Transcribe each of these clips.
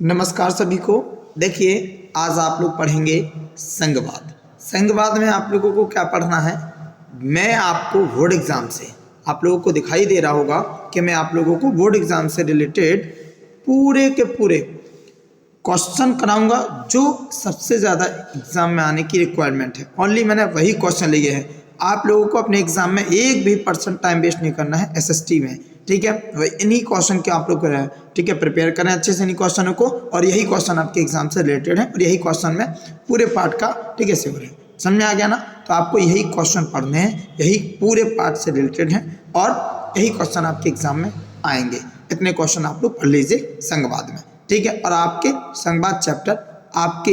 नमस्कार सभी को। देखिए, आज आप लोग पढ़ेंगे संघवाद। संघवाद में आप लोगों को क्या पढ़ना है, मैं आपको बोर्ड एग्जाम से, आप लोगों को दिखाई दे रहा होगा कि मैं आप लोगों को बोर्ड एग्जाम से रिलेटेड पूरे के पूरे क्वेश्चन कराऊंगा जो सबसे ज़्यादा एग्जाम में आने की रिक्वायरमेंट है। ओनली मैंने वही क्वेश्चन लिए हैं। आप लोगों को अपने एग्जाम में 1% टाइम वेस्ट नहीं करना है एसएसटी में, ठीक है। वही इन्हीं क्वेश्चन के आप लोग ठीक है प्रिपेयर करें अच्छे से इन्हीं क्वेश्चनों को, और यही क्वेश्चन आपके एग्जाम से रिलेटेड है और यही क्वेश्चन में पूरे पार्ट का ठीक है श्योर है। समझ में आ गया ना? तो आपको यही क्वेश्चन पढ़ने हैं, यही पूरे पार्ट से रिलेटेड हैं और यही क्वेश्चन आपके एग्जाम में आएंगे। इतने क्वेश्चन आप लोग पढ़ लीजिए संघवाद में, ठीक है। और आपके संघवाद चैप्टर आपके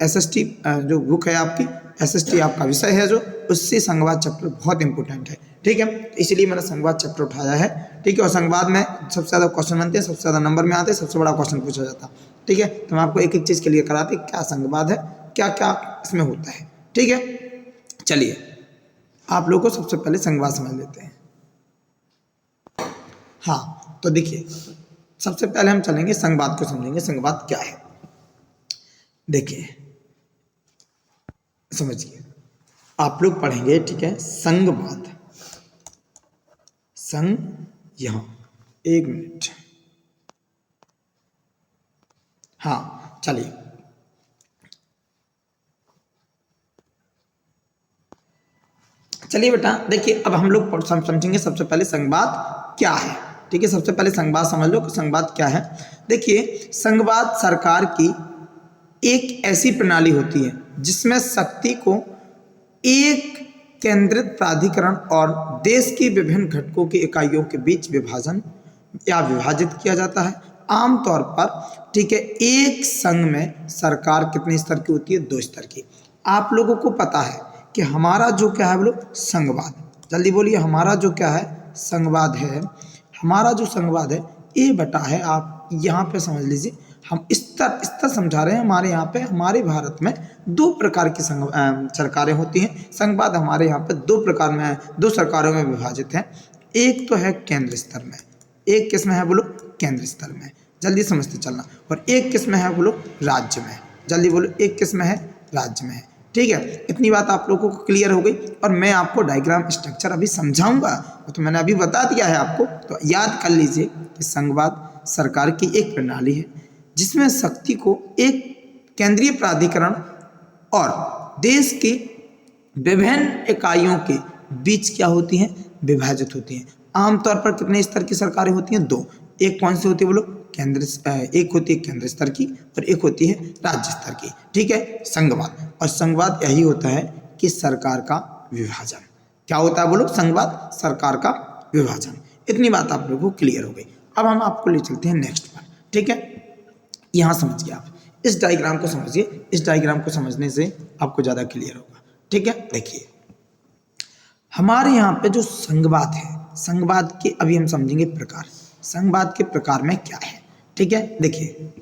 एसएसटी जो बुक है आपकी एसएसटी आपका विषय है जो, उससे संघवाद चैप्टर बहुत इंपॉर्टेंट है, ठीक है। इसलिए मैंने संघवाद चैप्टर उठाया है, ठीक है। और संघवाद में सबसे ज़्यादा क्वेश्चन बनते हैं, सबसे ज़्यादा नंबर में आते हैं, सबसे बड़ा क्वेश्चन पूछा जाता है, ठीक है। तो हम आपको एक एक चीज़ क्लियर कराते हैं क्या संघवाद है, क्या क्या इसमें होता है, ठीक है। चलिए आप लोग को सबसे पहले संघवाद समझ लेते हैं। हाँ, तो देखिए सबसे पहले हम चलेंगे संघवाद को समझेंगे, संघवाद क्या है। देखिए समझिए, आप लोग पढ़ेंगे, ठीक है, संघवाद। संघ, यहां एक मिनट, हाँ चलिए चलिए बेटा, देखिए अब हम लोग समझेंगे सबसे पहले संघवाद क्या है, ठीक है। सबसे पहले संघवाद समझ लो कि संघवाद क्या है। देखिए संघवाद सरकार की एक ऐसी प्रणाली होती है जिसमें शक्ति को एक केंद्रित प्राधिकरण और देश की विभिन्न घटकों की इकाइयों के बीच विभाजन या विभाजित किया जाता है। आमतौर पर, ठीक है, एक संघ में सरकार कितने स्तर की होती है? 2 स्तर की। आप लोगों को पता है कि हमारा जो क्या है बोलो संघवाद, जल्दी बोलिए, हमारा जो क्या है संघवाद है, हमारा जो संघवाद है ये बटा है, आप यहाँ पे समझ लीजिए, हम स्तर समझा रहे हैं। हमारे यहाँ पे, हमारे भारत में 2 प्रकार की सरकारें होती हैं। संघवाद हमारे यहाँ पे 2 प्रकार में, 2 सरकारों में विभाजित है। एक तो है केंद्र स्तर में, एक किस में है बोलो केंद्र स्तर में, जल्दी समझते चलना। और एक किस में है बोलो राज्य में, जल्दी बोलो, एक किस में है राज्य में है, ठीक है। इतनी बात आप लोगों को क्लियर हो गई। और मैं आपको डायग्राम स्ट्रक्चर अभी समझाऊंगा, तो मैंने अभी बता दिया है आपको, तो याद कर लीजिए कि संघवाद सरकार की एक प्रणाली है जिसमें शक्ति को एक केंद्रीय प्राधिकरण और देश की विभिन्न इकाइयों के बीच क्या होती हैं? विभाजित होती हैं। आमतौर पर कितने स्तर की सरकारें होती हैं? 2। एक कौन सी होती है बोलो एक होती है केंद्र स्तर की और एक होती है राज्य स्तर की, ठीक है, संघवाद। और संघवाद यही होता है कि सरकार का विभाजन। क्या होता है बोलो? संघवाद सरकार का विभाजन। इतनी बात आप लोगों को क्लियर हो गई। अब हम आपको ले चलते हैं नेक्स्ट पर, ठीक है। यहाँ समझिए, आप इस डायग्राम को समझिए, इस डायग्राम को समझने से आपको ज़्यादा क्लियर होगा, ठीक है। देखिए हमारे यहाँ पे जो संघवाद है, संघवाद के अभी हम समझेंगे प्रकार। संघवाद के प्रकार में क्या है, ठीक है। देखिए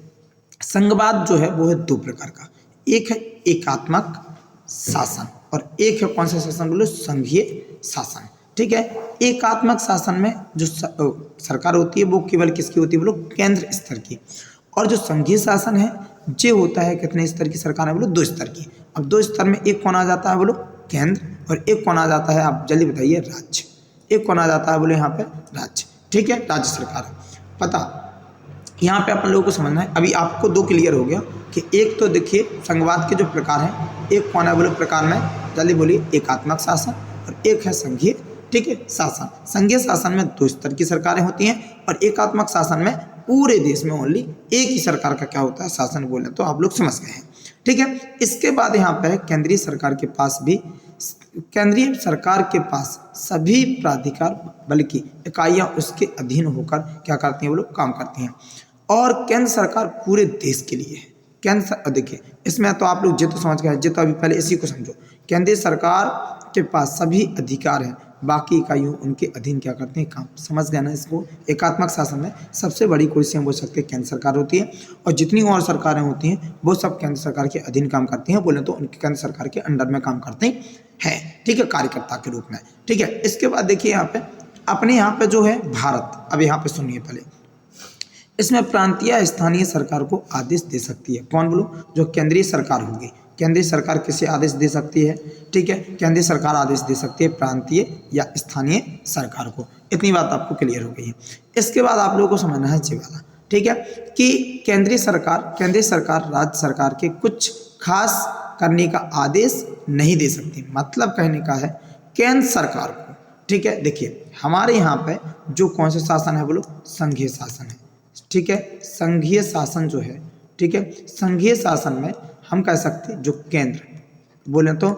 संघवाद जो है वो है 2 प्रकार का, एक है एकात्मक शासन और एक है कौन सा शासन बोलो? संघीय शासन, ठीक है। एकात्मक शासन में जो सरकार होती है वो केवल किसकी होती है बोलो? केंद्र स्तर की। और जो संघीय शासन है ये होता है कितने स्तर की सरकार है बोलो? 2 स्तर की। अब 2 स्तर में एक कौन आ जाता है बोलो? केंद्र, और एक कौन आ जाता है, आप जल्दी बताइए? राज्य। एक कौन आ जाता है बोले यहाँ पे? राज्य, ठीक है, राज्य सरकार। पता यहाँ पे अपन लोगों को समझना है। अभी आपको 2 क्लियर हो गया कि एक तो देखिए संघवाद के जो प्रकार हैं, एक कौन है बोले प्रकार में? जल्दी बोलिए? एकात्मक शासन और एक है संघीय, ठीक है, शासन। संघीय शासन में 2 स्तर की सरकारें होती हैं और एकात्मक शासन में पूरे देश में ओनली एक ही सरकार का क्या होता है? शासन बोले तो आप लोग समझ गए हैं, ठीक है। इसके बाद यहाँ पे केंद्रीय सरकार के पास भी, केंद्रीय सरकार के पास सभी प्राधिकार बल्कि इकाइयाँ उसके अधीन होकर क्या करती हैं? वो लोग काम करती हैं। और केंद्र सरकार पूरे देश के लिए है। केंद्र, देखिए इसमें तो आप लोग तो समझ गए, तो अभी पहले इसी को समझो। केंद्रीय सरकार के पास सभी अधिकार हैं, बाकी इकाइयों उनके अधीन क्या करते हैं? काम। समझ गए ना इसको? एकात्मक शासन में सबसे बड़ी कुर्सी हम बोल सकते हैं केंद्र सरकार होती है, और जितनी और सरकारें होती हैं वो सब केंद्र सरकार के अधीन काम करती हैं, बोले तो उनके केंद्र सरकार के अंडर में काम करते हैं, ठीक है, कार्यकर्ता के रूप में, ठीक है। इसके बाद देखिए यहाँ पे अपने यहाँ पे जो है भारत, अब यहाँ पे सुनिए पहले, इसमें प्रांतीय या स्थानीय सरकार को आदेश दे सकती है। कौन बोलो? जो केंद्रीय सरकार होगी। केंद्रीय सरकार किसे आदेश दे सकती है? ठीक है, केंद्रीय सरकार आदेश दे सकती है प्रांतीय या स्थानीय सरकार को। इतनी बात आपको क्लियर हो गई है। इसके बाद आप लोगों को समझना है ये वाला, ठीक है, कि केंद्रीय सरकार राज्य सरकार के कुछ खास करने का आदेश नहीं दे सकती। मतलब कहने का है केंद्र सरकार को, ठीक है, देखिए हमारे यहाँ पे जो कौन सा शासन है बोलो? संघीय शासन है, ठीक है। संघीय शासन जो है, ठीक है, संघीय शासन में हम कह सकते हैं जो केंद्र बोले तो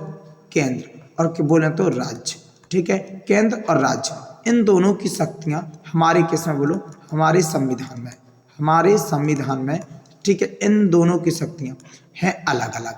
केंद्र और बोले तो राज्य, ठीक है, केंद्र और राज्य इन दोनों की शक्तियाँ हमारे किस में बोलो? हमारे संविधान में, ठीक है, इन दोनों की शक्तियाँ हैं अलग अलग।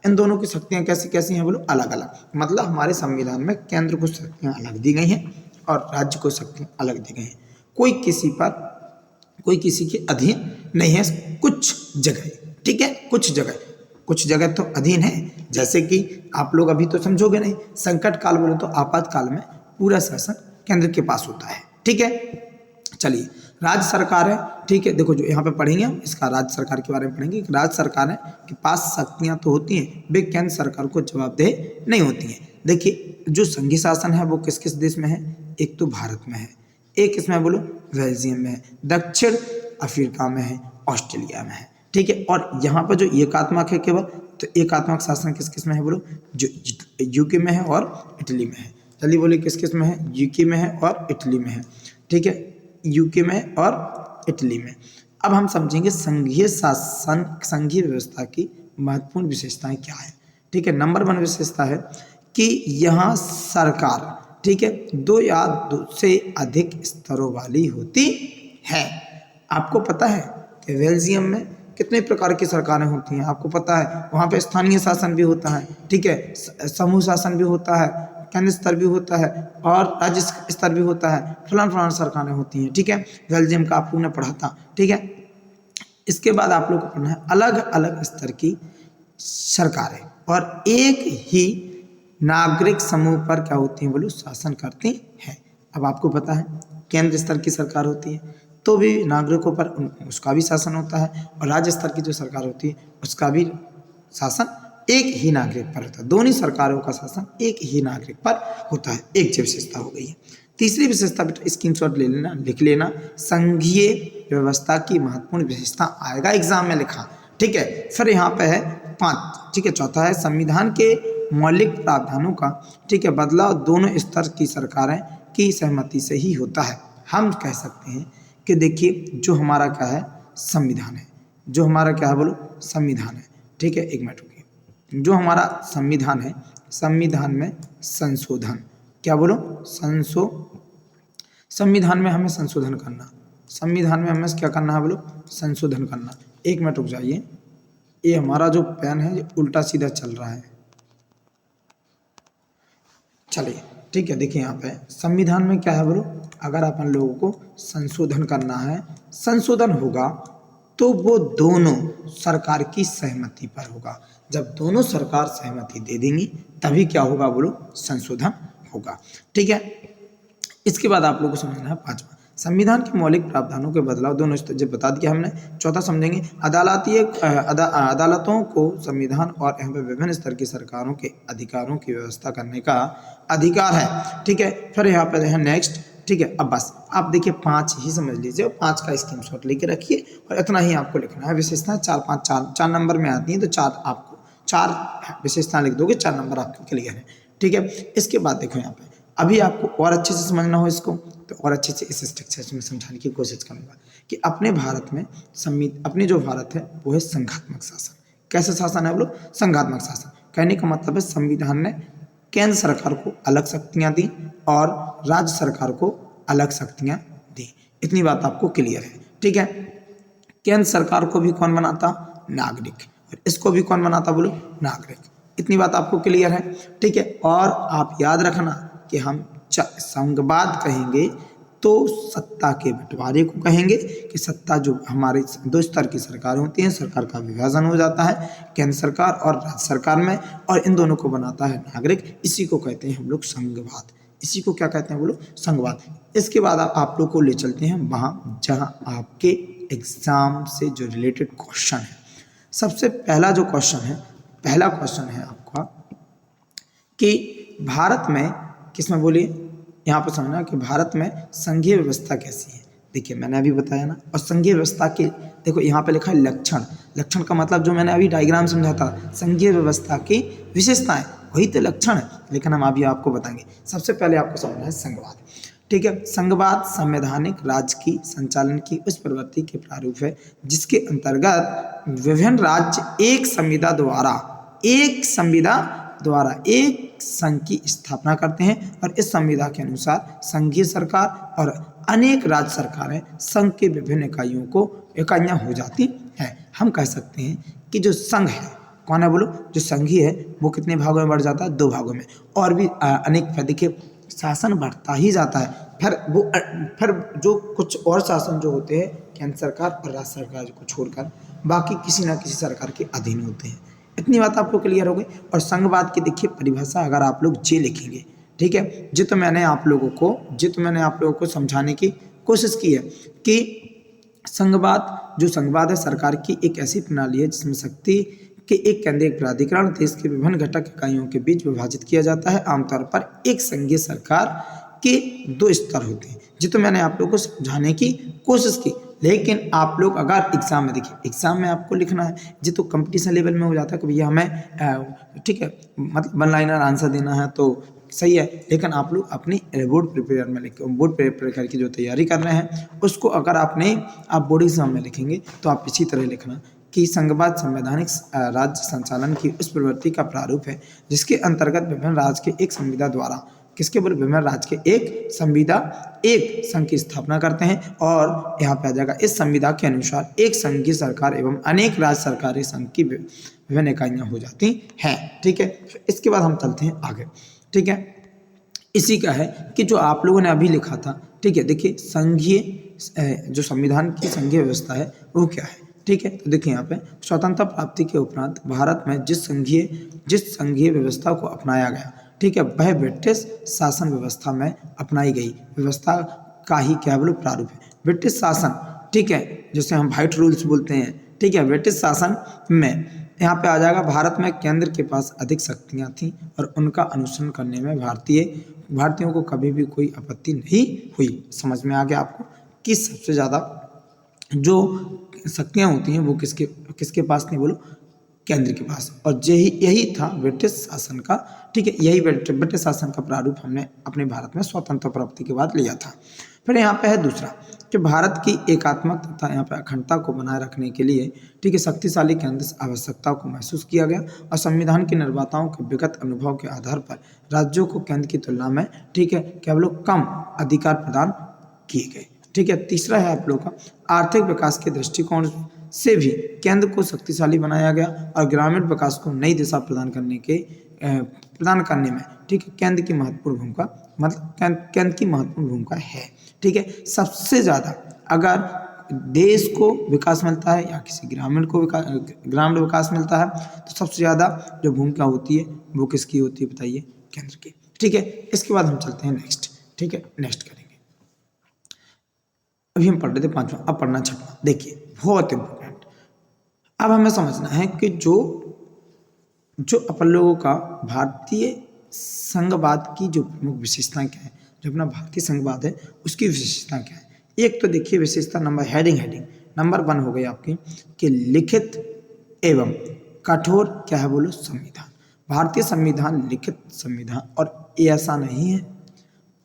इन दोनों की शक्तियाँ कैसी कैसी हैं बोलो? अलग अलग। मतलब हमारे संविधान में केंद्र को शक्तियाँ अलग दी गई हैं और राज्य को शक्तियाँ अलग दी गई हैं। कोई किसी के अधीन नहीं है कुछ जगह, ठीक है, कुछ जगह तो अधीन है। जैसे कि आप लोग अभी तो समझोगे नहीं, संकट काल बोले तो आपातकाल में पूरा शासन केंद्र के पास होता है, ठीक है। चलिए, राज्य सरकार है, ठीक है, देखो जो यहाँ पे पढ़ेंगे हम इसका राज्य सरकार के बारे में पढ़ेंगे। राज्य सरकार है के पास शक्तियाँ तो होती हैं, वे केंद्र सरकार को जवाबदेह नहीं होती हैं। देखिए जो संघीय शासन है वो किस किस देश में है? एक तो भारत में है, एक इसमें बोलो बेल्जियम में है, दक्षिण अफ्रीका में है, ऑस्ट्रेलिया में है, ठीक है। और यहाँ पर जो एकात्मक है केवल, तो एकात्मक शासन किस किस में है बोलो? जो यूके में है और इटली में है। जल्दी बोलिए किस किस में है? यूके में है और इटली में है, ठीक है, यूके में और इटली में। अब हम समझेंगे संघीय शासन, संघीय व्यवस्था की महत्वपूर्ण विशेषताएं क्या है, ठीक है। नंबर 1 विशेषता है कि यहाँ सरकार, ठीक है, 2 या 2 से अधिक स्तरों वाली होती है। आपको पता है कि बेल्जियम में कितने प्रकार की सरकारें होती हैं? आपको पता है वहाँ पे स्थानीय शासन भी होता है, ठीक है, समूह शासन भी होता है, केंद्र स्तर भी होता है और राज्य स्तर भी होता है। फलान सरकारें होती हैं, ठीक है। बेल्जियम का आप लोगों ने पढ़ा था, ठीक है। इसके बाद आप लोग को पढ़ना है अलग अलग स्तर की सरकारें और एक ही नागरिक समूह पर क्या होती हैं बोलो? शासन करती हैं। अब आपको पता है केंद्र स्तर की सरकार होती है तो भी नागरिकों पर उसका भी शासन होता है और राज्य स्तर की जो सरकार होती है उसका भी शासन एक ही नागरिक पर होता है। दोनों सरकारों का शासन एक ही नागरिक पर होता है। एक जो विशेषता हो गई है। तीसरी विशेषता बेटा स्क्रीनशॉट ले लेना, लिख लेना, संघीय व्यवस्था की महत्वपूर्ण विशेषता आएगा एग्जाम में लिखा, ठीक है। फिर यहाँ पे है 5, ठीक है। चौथा है संविधान के मौलिक प्रावधानों का, ठीक है, बदलाव दोनों स्तर की सरकारें की सहमति से ही होता है। हम कह सकते हैं कि देखिए जो हमारा क्या है? संविधान है, जो हमारा क्या है बोलो? संविधान है, ठीक है। एक मिनट रुकिए, जो हमारा संविधान है, संविधान में संशोधन, क्या बोलो? संविधान में हमें संशोधन करना, संविधान में हमें क्या करना है बोलो? संशोधन करना। एक मिनट रुक जाइए, ये हमारा जो पेन है ये उल्टा सीधा चल रहा है। चलिए ठीक है, देखिए यहाँ पे संविधान में क्या है बोलो? अगर अपन लोगों को संशोधन करना है, संशोधन होगा तो वो दोनों सरकार की सहमति पर होगा। जब दोनों सरकार सहमति दे देंगी तभी क्या होगा बोलो? संशोधन होगा, ठीक है। इसके बाद आप लोगों को समझना है 5वां, संविधान के मौलिक प्रावधानों के बदलाव दोनों जब बता दिया हमने। चौथा समझेंगे अदालतों को संविधान और यहाँ पे विभिन्न स्तर की सरकारों के अधिकारों की व्यवस्था करने का अधिकार है, ठीक है। फिर यहाँ पे है नेक्स्ट, ठीक है। अब बस आप देखिए 5 ही समझ लीजिए और 5 का स्क्रीनशॉट लेके रखिए और इतना ही आपको लिखना है। विशेषताएं 4 नंबर में आती हैं तो 4 विशेषताएं लिख दोगे, 4 नंबर आपके क्लियर है, ठीक है। इसके बाद देखो यहाँ पे अभी आपको और अच्छे से समझना हो इसको तो और अच्छे से इस स्ट्रक्चर में समझाने की कोशिश करूँगा कि अपने भारत में अपने जो भारत है वो है संघात्मक शासन। कैसे शासन है बोलो? संघात्मक शासन। कहने का मतलब है संविधान ने केंद्र सरकार को अलग शक्तियाँ दी और राज्य सरकार को अलग शक्तियाँ दी। इतनी बात आपको क्लियर है, ठीक है। केंद्र सरकार को भी कौन बनाता? नागरिक। और इसको भी कौन बनाता बोलो? नागरिक। इतनी बात आपको क्लियर है, ठीक है। और आप याद रखना कि हम संघवाद कहेंगे तो सत्ता के बंटवारे को कहेंगे कि सत्ता जो हमारे 2 स्तर की सरकार होती हैं, सरकार का विभाजन हो जाता है केंद्र सरकार और राज्य सरकार में और इन दोनों को बनाता है नागरिक। इसी को कहते हैं हम लोग संघवाद। इसी को क्या कहते हैं बोलो, संघवाद। इसके बाद आप लोग को ले चलते हैं वहाँ जहाँ आपके एग्जाम से जो रिलेटेड क्वेश्चन है। सबसे पहला जो क्वेश्चन है, पहला क्वेश्चन है आपका कि भारत में, किसमें बोलिए, यहाँ पर समझना कि भारत में संघीय व्यवस्था कैसी है। देखिए मैंने अभी बताया ना, और संघीय व्यवस्था के देखो यहाँ पे लिखा है लक्षण। लक्षण का मतलब जो मैंने अभी डायग्राम समझा था, संघीय व्यवस्था की विशेषताएं, वही तो लक्षण है, लेकिन हम अभी आपको बताएंगे। सबसे पहले आपको समझना है संघवाद। ठीक है, संघवाद संवैधानिक राज्य की संचालन की उस प्रवृत्ति के प्रारूप है जिसके अंतर्गत विभिन्न राज्य एक संविदा द्वारा एक संघ की स्थापना करते हैं और इस संविदा के अनुसार संघीय सरकार और अनेक राज्य सरकारें संघ के विभिन्न इकाइयां हो जाती हैं। हम कह सकते हैं कि जो संघ है, कौन है बोलो, जो संघीय है वो कितने भागों में बढ़ जाता है, 2 भागों में। और भी अनेक, देखिए शासन बढ़ता ही जाता है, फिर जो कुछ और शासन जो होते हैं केंद्र सरकार और राज्य सरकार को छोड़कर बाकी किसी ना किसी सरकार के अधीन होते हैं। इतनी बात आपको क्लियर हो गई। और संघवाद की देखिए परिभाषा अगर आप लोग जे लिखेंगे, ठीक है, जो तो मैंने आप लोगों को समझाने की कोशिश की है कि संघवाद है सरकार की एक ऐसी प्रणाली है जिसमें शक्ति के एक केंद्रीय प्राधिकरण देश के विभिन्न घटक इकाइयों के बीच विभाजित किया जाता है। आमतौर पर एक संघीय सरकार के 2 स्तर होते हैं, जो तो मैंने आप लोगों को समझाने की कोशिश की। लेकिन आप लोग अगर एग्जाम में देखिए, एग्जाम में आपको लिखना है, जो तो कंपटीशन लेवल में हो जाता है कि भैया हमें ठीक है मतलब 1 लाइनर आंसर देना है तो सही है, लेकिन आप लोग अपनी बोर्ड प्रिपेयर करके जो तैयारी कर रहे हैं उसको अगर आप बोर्ड एग्जाम में लिखेंगे तो आप इसी तरह लिखना कि संघवाद संवैधानिक राज्य संचालन की उस प्रवृत्ति का प्रारूप है जिसके अंतर्गत विभिन्न राज्य के एक संविदा द्वारा, किसके बोले, विभिन्न राज्य के एक संविदा एक संघ की स्थापना करते हैं। और यहाँ पे आ जाएगा इस संविदा के अनुसार एक संघीय सरकार एवं अनेक राज्य सरकारें संघ की विभिन्न इकाइयां हो जाती हैं। ठीक है, इसके बाद हम चलते हैं आगे। ठीक है, इसी का है कि जो आप लोगों ने अभी लिखा था, ठीक है, देखिए संघीय जो संविधान की संघीय व्यवस्था है वो क्या है। ठीक है, तो देखिए यहाँ पे स्वतंत्रता प्राप्ति के उपरांत भारत में जिस संघीय व्यवस्था को अपनाया गया, ठीक है, वह ब्रिटिश शासन व्यवस्था में अपनाई गई व्यवस्था का ही क्या बोलो प्रारूप है। ब्रिटिश शासन, ठीक है, जिसे हम व्हाइट रूल्स बोलते हैं, ठीक है, ब्रिटिश शासन में यहाँ पे आ जाएगा भारत में केंद्र के पास अधिक शक्तियाँ थीं और उनका अनुसरण करने में भारतीयों को कभी भी कोई आपत्ति नहीं हुई। समझ में आ गया आपको कि सबसे ज़्यादा जो शक्तियाँ होती हैं वो किसके पास थी बोलो, केंद्र के पास। और यही था ब्रिटिश शासन का, ठीक है, यही ब्रिटिश शासन का प्रारूप हमने अपने भारत में स्वतंत्रता प्राप्ति के बाद लिया था। फिर यहाँ पे है दूसरा कि भारत की एकात्मक तथा यहाँ पे अखंडता को बनाए रखने के लिए, ठीक है, शक्तिशाली केंद्र आवश्यकता को महसूस किया गया और संविधान के निर्माताओं के विगत अनुभव के आधार पर राज्यों को केंद्र की तुलना में, ठीक है, केवल कम अधिकार प्रदान किए गए। ठीक है, तीसरा है आप लोग का आर्थिक विकास के दृष्टिकोण से भी केंद्र को शक्तिशाली बनाया गया और ग्रामीण विकास को नई दिशा प्रदान करने में, ठीक है, केंद्र की महत्वपूर्ण भूमिका है। ठीक है, सबसे ज़्यादा अगर देश को विकास मिलता है या किसी ग्रामीण विकास मिलता है तो सबसे ज़्यादा जो भूमिका होती है वो किसकी होती है बताइए, केंद्र की। ठीक है, इसके बाद हम चलते हैं नेक्स्ट। ठीक है, नेक्स्ट करेंगे। अभी हम पढ़ रहे थे 5वां, अब पढ़ना 6वां। देखिए बहुत इंपॉर्टेंट, अब हमें समझना है कि जो अपन लोगों का भारतीय संघवाद की जो प्रमुख विशेषताएं क्या है, जो अपना भारतीय संघवाद है उसकी विशेषताएं क्या है। एक तो देखिए विशेषता हेडिंग नंबर 1 हो गई आपकी कि लिखित एवं कठोर क्या है बोलो, संविधान। भारतीय संविधान लिखित संविधान, और ऐसा नहीं है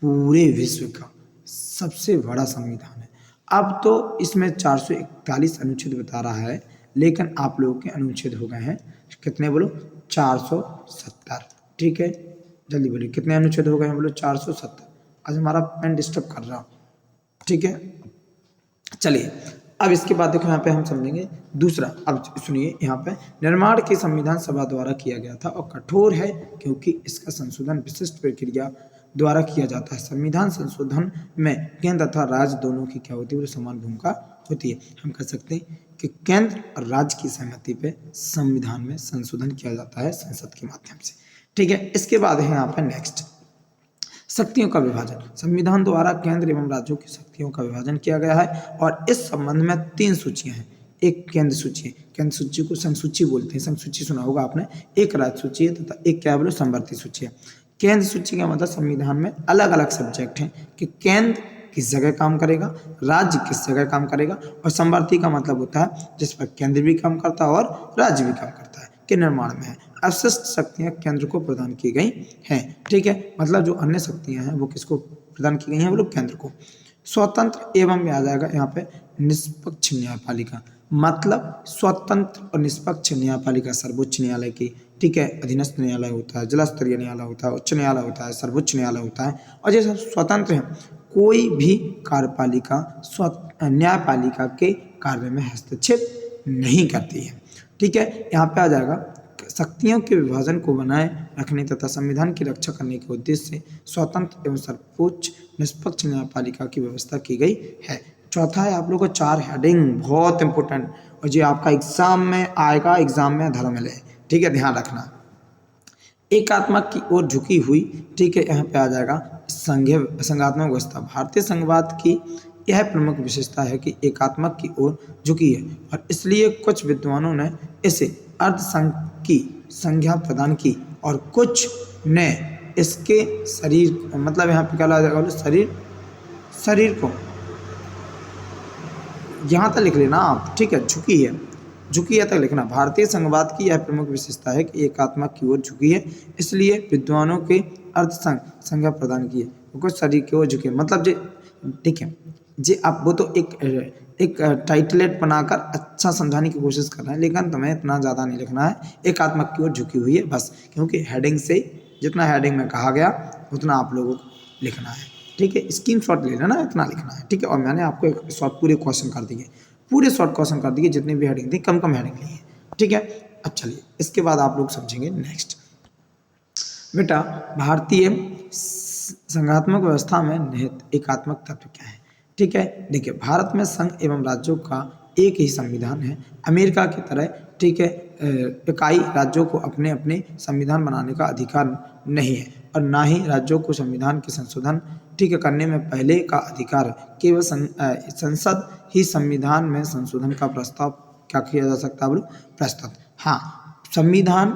पूरे विश्व का सबसे बड़ा संविधान है। अब तो इसमें 441 अनुच्छेद बता रहा है, लेकिन आप लोगों के अनुच्छेद हो गए हैं कितने बोलो, 470। ठीक है, जल्दी बोलिए कितने अनुच्छेद हो गए हैं बोलो, 470। आज हमारा पेन डिस्टर्ब कर रहा। ठीक है, चलिए अब इसके बाद देखो यहाँ पे हम समझेंगे दूसरा। अब सुनिए, यहाँ पे निर्माण की संविधान सभा द्वारा किया गया था और कठोर है क्योंकि इसका संशोधन विशिष्ट प्रक्रिया द्वारा किया जाता है। संविधान संशोधन में केंद्र तथा राज्य दोनों की क्या होती है, समान भूमिका होती है। हम कह सकते हैं कि केंद्र और राज्य की सहमति पे संविधान में संशोधन किया जाता है संसद के माध्यम से। ठीक है, इसके बाद है यहाँ पे नेक्स्ट शक्तियों का विभाजन, संविधान द्वारा केंद्र एवं राज्यों की शक्तियों का विभाजन किया गया है और इस संबंध में 3 सूचियां हैं। एक केंद्र सूची है, केंद्र सूची को संघ सूची बोलते हैं, संघ सूची सुना होगा आपने। एक राज्य सूची है तथा एक क्या बोलो समवर्ती सूची है। केंद्र सूची का मतलब संविधान में अलग अलग सब्जेक्ट हैं कि केंद्र किस जगह काम करेगा, राज्य किस जगह काम करेगा, और समवर्ती का मतलब होता है जिस पर केंद्र भी काम करता है और राज्य भी काम करता है, के निर्माण में है। अवशिष्ट शक्तियां केंद्र को प्रदान की गई हैं, ठीक है, मतलब जो अन्य शक्तियां हैं वो किसको प्रदान की गई हैं, वो लोग केंद्र को। स्वतंत्र एवं आ जाएगा यहाँ पे निष्पक्ष न्यायपालिका, मतलब स्वतंत्र और निष्पक्ष न्यायपालिका सर्वोच्च न्यायालय की, ठीक है, अधीनस्थ न्यायालय होता है, जिला स्तरीय न्यायालय होता है, उच्च न्यायालय होता है, सर्वोच्च न्यायालय होता है, और ये सब स्वतंत्र है। कोई भी कार्यपालिका न्यायपालिका के कार्य में हस्तक्षेप नहीं करती है, ठीक है। यहाँ पे आ जाएगा शक्तियों के विभाजन को बनाए रखने तथा संविधान की रक्षा करने के उद्देश्य से स्वतंत्र एवं सर्वोच्च निष्पक्ष न्यायपालिका की व्यवस्था की गई है। चौथा है आप लोगों को 4 हेडिंग, बहुत इंपॉर्टेंट, और ये आपका एग्जाम में आएगा, एग्जाम में धर्म मिले, ठीक है, ध्यान रखना। एकात्मक की ओर झुकी हुई, ठीक है, यहाँ पे आ जाएगा संघात्मक व्यवस्था। भारतीय संघवाद की यह प्रमुख विशेषता है कि एकात्मक की ओर झुकी है और इसलिए कुछ विद्वानों ने इसे अर्धसंघ की संज्ञा प्रदान की और कुछ ने इसके शरीर, मतलब यहाँ पे क्या लगा जाएगा, शरीर को यहाँ तक लिख लेना आप, ठीक है, झुकी है तक लिखना। भारतीय संघवाद की यह प्रमुख विशेषता है कि एकात्मक की ओर झुकी है, इसलिए विद्वानों के अर्धसंघ संज्ञा प्रदान की है, कुछ शरीर की ओर झुके, मतलब जे, ठीक है जी, आप वो तो एक टाइटलेट बनाकर अच्छा समझाने की कोशिश कर रहे हैं, लेकिन तुम्हें इतना ज़्यादा नहीं लिखना है, एकात्मक की ओर झुकी हुई है बस, क्योंकि हेडिंग से जितना हेडिंग में कहा गया उतना आप लोगों को लिखना है, ठीक है, स्क्रीनशॉट ले लेना, इतना लिखना है, ठीक है। और मैंने आपको एक शॉर्ट पूरे क्वेश्चन कर दिए, पूरे शॉर्ट क्वेश्चन कर दिए, जितनी भी हेडिंग थी कम हेडिंग ली है, ठीक है। अब चलिए इसके बाद आप लोग समझेंगे नेक्स्ट। बेटा भारतीय संघात्मक व्यवस्था में निहित एकात्मक तत्व क्या है, ठीक है। देखिए भारत में संघ एवं राज्यों का एक ही संविधान है, अमेरिका की तरह, ठीक है, इकाई राज्यों को अपने अपने संविधान बनाने का अधिकार नहीं है और ना ही राज्यों को संविधान के संशोधन, ठीक है, करने में पहले का अधिकार है। केवल संसद ही संविधान में संशोधन का प्रस्ताव क्या किया जा सकता है, बोलो प्रस्तुत, हाँ, संविधान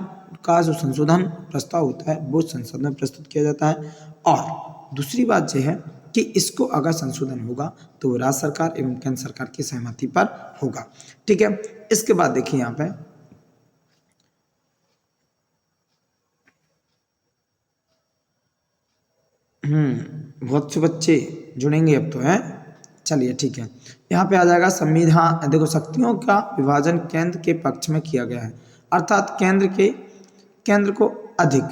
का जो संशोधन प्रस्ताव होता है वो संसद में प्रस्तुत किया जाता है। और दूसरी बात यह है कि इसको अगर संशोधन होगा तो राज्य सरकार एवं केंद्र सरकार की सहमति पर होगा, ठीक है। इसके बाद देखिए यहाँ पे बहुत से बच्चे जुड़ेंगे अब तो, हैं, चलिए ठीक है। यहाँ पे आ जाएगा संविधान, देखो शक्तियों का विभाजन केंद्र के पक्ष में किया गया है, अर्थात केंद्र को अधिक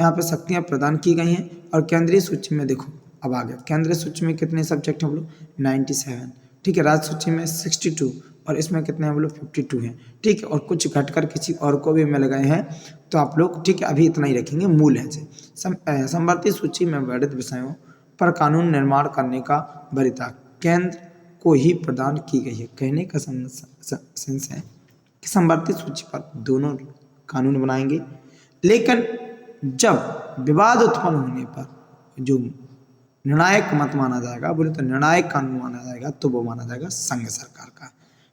यहाँ पे शक्तियाँ प्रदान की गई हैं। और केंद्रीय सूची में देखो अब आ गया, केंद्रीय सूची में कितने सब्जेक्ट हैं बोलो 97, ठीक है, राज्य सूची में 62 और इसमें कितने हैं बोलो 52 हैं, ठीक है, और कुछ घटकर किसी और को भी मिल गए हैं, तो आप लोग, ठीक है, अभी इतना ही रखेंगे मूल है से। समवर्ती सूची में वर्णित विषयों पर कानून निर्माण करने का वरीयता केंद्र को ही प्रदान की गई है। कहने का सेंस है कि समवर्ती सूची पर दोनों कानून बनाएंगे, लेकिन जब विवाद उत्पन्न होने पर जो निर्णायक मत माना जाएगा, बोले तो निर्णायक कानून माना जाएगा, तो वो माना जाएगा संघ सरकार का,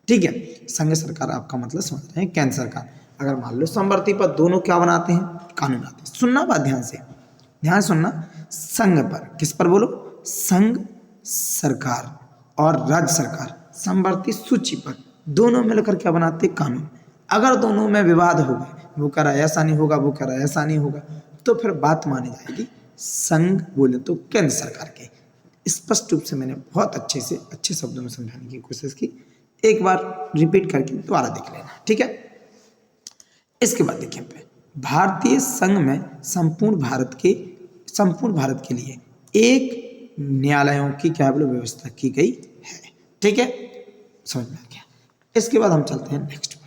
ठीक है। संघ सरकार आपका मतलब समझ रहे हैं, केंद्र सरकार। अगर मान लो समवर्ती पर दोनों क्या बनाते हैं, कानून बनाते हैं। सुनना बात ध्यान से, ध्यान सुनना, संघ पर किस पर बोलो, संघ सरकार और राज्य सरकार समवर्ती सूची पर दोनों मिलकर क्या बनाते हैं, कानून। अगर दोनों में विवाद हो गए, वो कह रहा है ऐसा नहीं होगा, वो कह रहा है ऐसा नहीं होगा, तो फिर बात मानी जाएगी संघ बोले तो केंद्र सरकार के। स्पष्ट रूप से मैंने बहुत अच्छे से अच्छे शब्दों में समझाने की कोशिश की, एक बार रिपीट करके दोबारा देख लेना, ठीक है। इसके बाद देखिए पे भारतीय संघ में संपूर्ण भारत के लिए एक न्यायालयों की क्या बोलो व्यवस्था की गई है, ठीक है, समझ में आ गया। इसके बाद हम चलते हैं नेक्स्ट पर,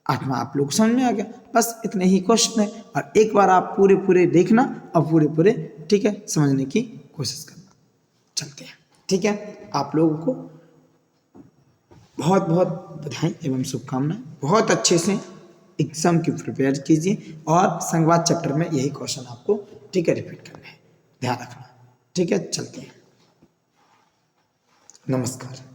आठवां आप लोग समझ में आ गया, बस इतने ही क्वेश्चन है और एक बार आप पूरे देखना और पूरे, ठीक है, समझने की कोशिश करना। चलते हैं, ठीक है, आप लोगों को बहुत बहुत बधाई एवं शुभकामनाएं, बहुत अच्छे से एग्जाम की प्रिपेयर कीजिए और संघवाद चैप्टर में यही क्वेश्चन आपको, ठीक है, रिपीट करना है, ध्यान रखना। ठीक है, चलते हैं। नमस्कार।